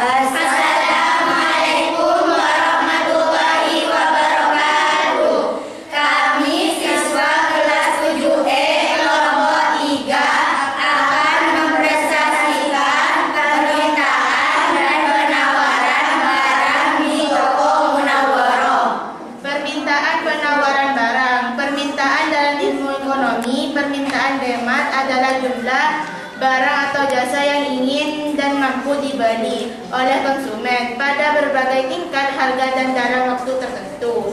Assalamualaikum warahmatullahi wabarakatuh. Kami siswa kelas 7E kelompok 3 akan mempresentasikan permintaan dan penawaran barang di toko Munawwaroh. Permintaan penawaran barang. Permintaan dalam ilmu ekonomi, permintaan demand adalah jumlah barang atau jasa yang ingin dan mampu dibeli oleh konsumen pada berbagai tingkat harga dan dalam waktu tertentu.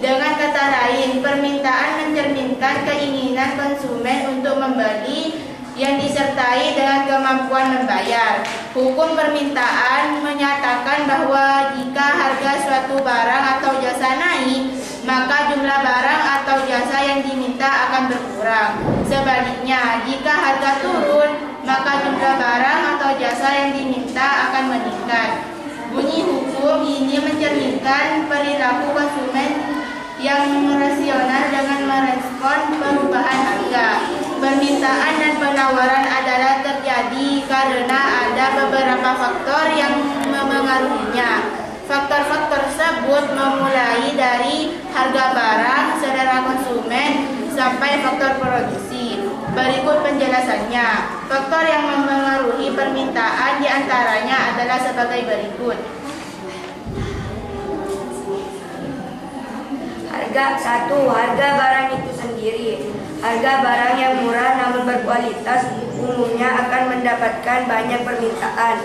Dengan kata lain, permintaan mencerminkan keinginan konsumen untuk membeli yang disertai dengan kemampuan membayar. Hukum permintaan menyatakan bahwa jika harga suatu barang atau jasa naik, maka jumlah barang atau jasa yang diminta akan berkurang. Sebaliknya, jika harga turun, maka jumlah barang atau jasa yang diminta akan meningkat. Bunyi hukum ini mencerminkan perilaku konsumen yang rasional dengan merespon perubahan harga. Permintaan dan penawaran adalah terjadi karena ada beberapa faktor yang memengaruhinya. Faktor-faktor tersebut memulai dari harga barang, selera konsumen, sampai faktor produksi. Berikut penjelasannya. Faktor yang memengaruhi permintaan diantaranya adalah sebagai berikut. Harga barang itu sendiri. Harga barang yang murah namun berkualitas umumnya akan mendapatkan banyak permintaan,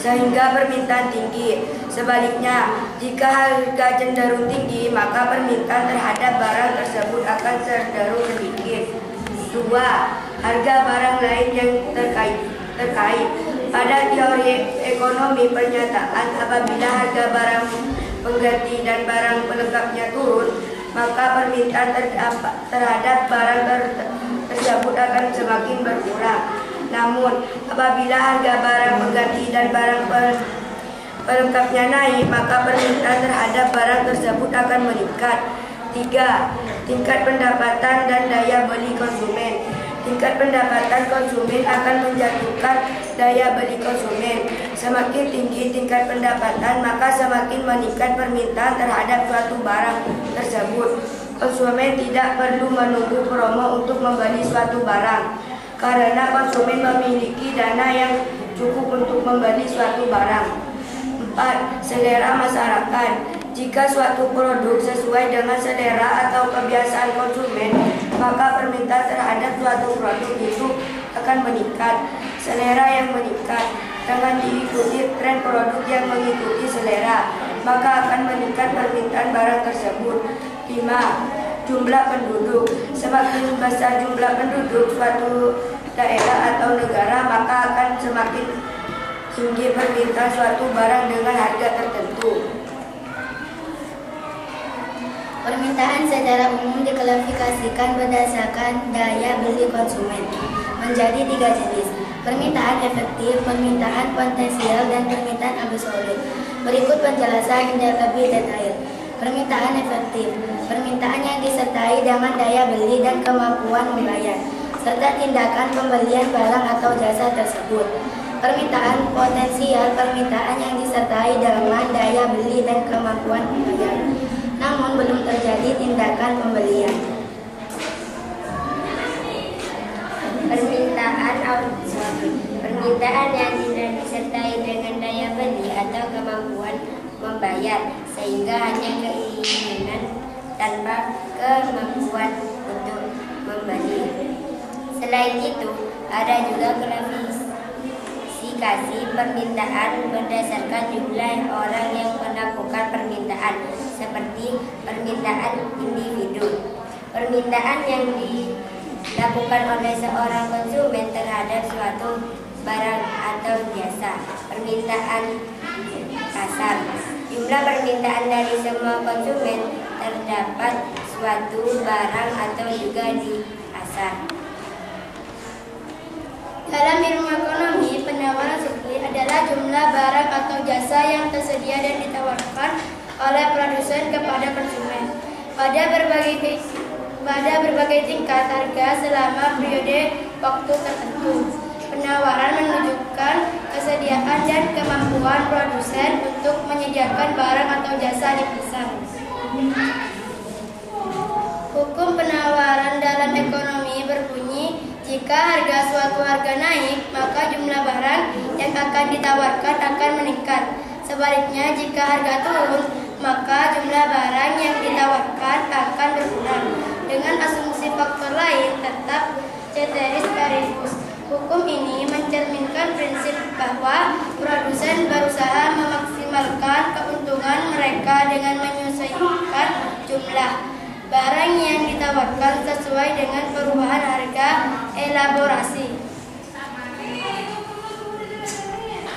sehingga permintaan tinggi. Sebaliknya, jika harga cenderung tinggi, maka permintaan terhadap barang tersebut akan cenderung sedikit. 2. Harga barang lain yang terkait. Pada teori ekonomi pernyataan, apabila harga barang pengganti dan barang pelengkapnya turun, maka permintaan terhadap barang tersebut akan semakin berkurang. Namun, apabila harga barang pengganti dan barang pelengkapnya naik, maka permintaan terhadap barang tersebut akan meningkat. 3. Tingkat pendapatan dan daya beli konsumen. Tingkat pendapatan konsumen akan menjatuhkan daya beli konsumen. Semakin tinggi tingkat pendapatan, maka semakin meningkat permintaan terhadap suatu barang tersebut. Konsumen tidak perlu menunggu promo untuk membeli suatu barang, karena konsumen memiliki dana yang cukup untuk membeli suatu barang. 4. Selera masyarakat. Jika suatu produk sesuai dengan selera atau kebiasaan konsumen, maka permintaan terhadap suatu produk itu akan meningkat. Selera yang meningkat dengan diikuti tren produk yang mengikuti selera, maka akan meningkat permintaan barang tersebut. 5. Jumlah penduduk. Semakin besar jumlah penduduk suatu daerah atau negara, maka akan semakin tinggi permintaan suatu barang dengan harga tertentu. Permintaan secara umum diklasifikasikan berdasarkan daya beli konsumen menjadi 3 jenis: permintaan efektif, permintaan potensial, dan permintaan absolut. Berikut penjelasan yang lebih detail. Permintaan efektif, permintaan yang disertai dengan daya beli dan kemampuan membayar, serta tindakan pembelian barang atau jasa tersebut. Permintaan potensial, permintaan yang disertai dengan daya beli dan kemampuan membayar, namun belum terjadi tindakan pembelian. Permintaan absolut, permintaan yang tidak disertai dengan daya beli atau kemampuan membayar, sehingga hanya keinginan tanpa kemampuan untuk membeli. Selain itu, ada juga klasifikasi permintaan berdasarkan jumlah orang yang melakukan permintaan, seperti permintaan individu. Permintaan yang dilakukan oleh seorang konsumen terhadap suatu barang atau jasa. Permintaan pasar. Jumlah permintaan dari semua konsumen terdapat suatu barang atau juga di pasar. Dalam ilmu ekonomi, penawaran supply adalah jumlah barang atau jasa yang tersedia dan ditawarkan oleh produsen kepada konsumen pada berbagai tingkat harga selama periode waktu tertentu. Penawaran menunjukkan kesediaan dan kemampuan kemampuan produsen untuk menyediakan barang atau jasa dipesan. Hukum penawaran dalam ekonomi berbunyi, jika harga suatu harga naik, maka jumlah barang yang akan ditawarkan akan meningkat. Sebaliknya, jika harga turun, maka jumlah barang yang ditawarkan akan berkurang. Dengan asumsi faktor lain tetap ceteris paribus. Hukum ini mencerminkan prinsip bahwa produsen berusaha memaksimalkan keuntungan mereka dengan menyesuaikan jumlah barang yang ditawarkan sesuai dengan perubahan harga elaborasi.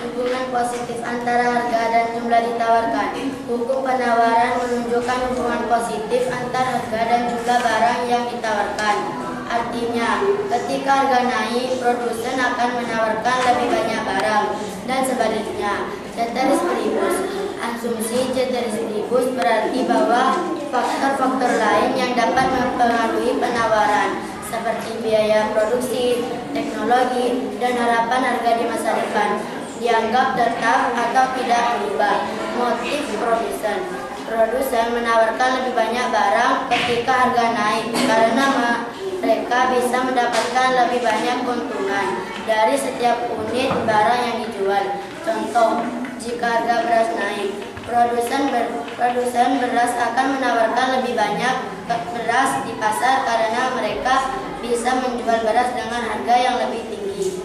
Hubungan positif antara harga dan jumlah ditawarkan. Hukum penawaran menunjukkan hubungan positif antara harga dan jumlah barang yang ditawarkan. Artinya, ketika harga naik, produsen akan menawarkan lebih banyak barang, dan sebaliknya. Ceteris paribus. Asumsi ceteris paribus berarti bahwa faktor-faktor lain yang dapat mempengaruhi penawaran, seperti biaya produksi, teknologi, dan harapan harga di masa depan, dianggap tetap atau tidak berubah. Motif produsen. Produsen menawarkan lebih banyak barang ketika harga naik karena mereka bisa mendapatkan lebih banyak keuntungan dari setiap unit barang yang dijual. Contoh, jika harga beras naik, produsen beras akan menawarkan lebih banyak beras di pasar karena mereka bisa menjual beras dengan harga yang lebih tinggi.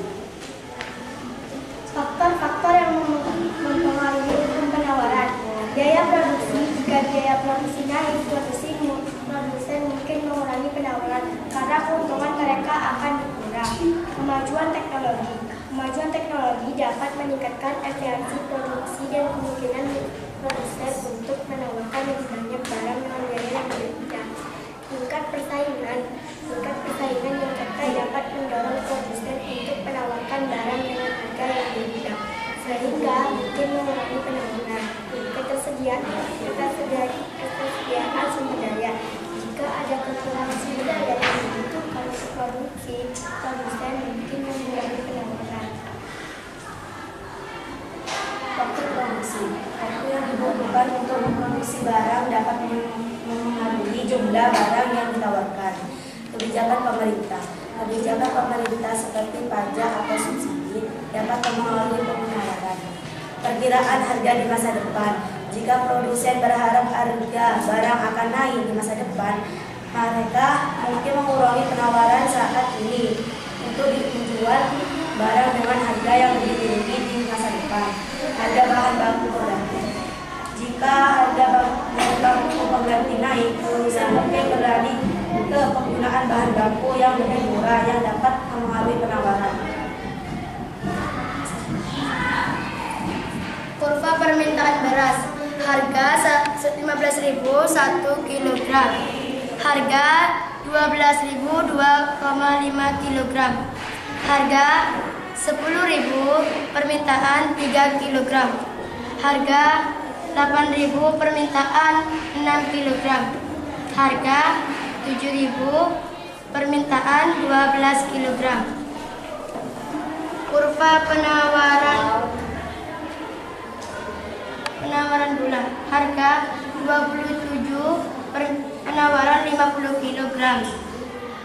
Faktor-faktor yang mempengaruhi hukum penawaran. Biaya produksi. Jika biaya produksi naik, produsen mungkin mengurangi penawaran karena keuntungan mereka akan berkurang. Kemajuan teknologi. Kemajuan teknologi dapat meningkatkan efisiensi produksi dan kemungkinan produsen untuk menawarkan lebih banyak barang dengan biaya yang berbeda. Tingkat persaingan. Tingkat persaingan yang ketat dapat mendorong produsen untuk menawarkan barang dengan harga yang berbeda, sehingga mungkin mengurangi penawaran. Ketersediaan sumber daya. Jika ada kekurangan sumber daya yang dibutuhkan untuk produksi, produsen mungkin mengurangi penawaran. Waktu produksi. Waktu yang dibutuhkan untuk memproduksi barang dapat mengaruhi jumlah barang yang ditawarkan. Kebijakan pemerintah. Kebijakan pemerintah seperti pajak atau subsidi dapat mempengaruhi penawaran. Perkiraan harga di masa depan. Jika produsen berharap harga barang akan naik di masa depan, mereka mungkin mengurangi penawaran saat ini untuk dijual barang dengan harga yang lebih tinggi di masa depan. Harga bahan baku pengganti. Jika harga bahan baku pengganti naik, produsen mungkin beralih ke penggunaan bahan baku yang lebih murah yang dapat mempengaruhi penawaran. Kurva permintaan beras. Harga 15.000 1 kg. Harga 12.000 2,5 kg. Harga 10.000 permintaan 3 kg. Harga 8.000 permintaan 6 kg. Harga 7.000 permintaan 12 kg. Kurva penawaran bulan. Harga 27 penawaran 50 kg.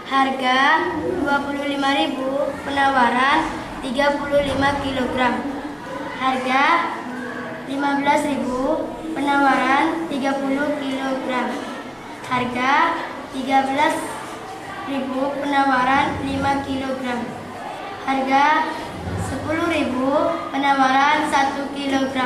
Harga 25.000 penawaran 35 kg. Harga 15.000 penawaran 30 kg. Harga 13.000 penawaran 5 kg. Harga 10.000 penawaran 1 kg.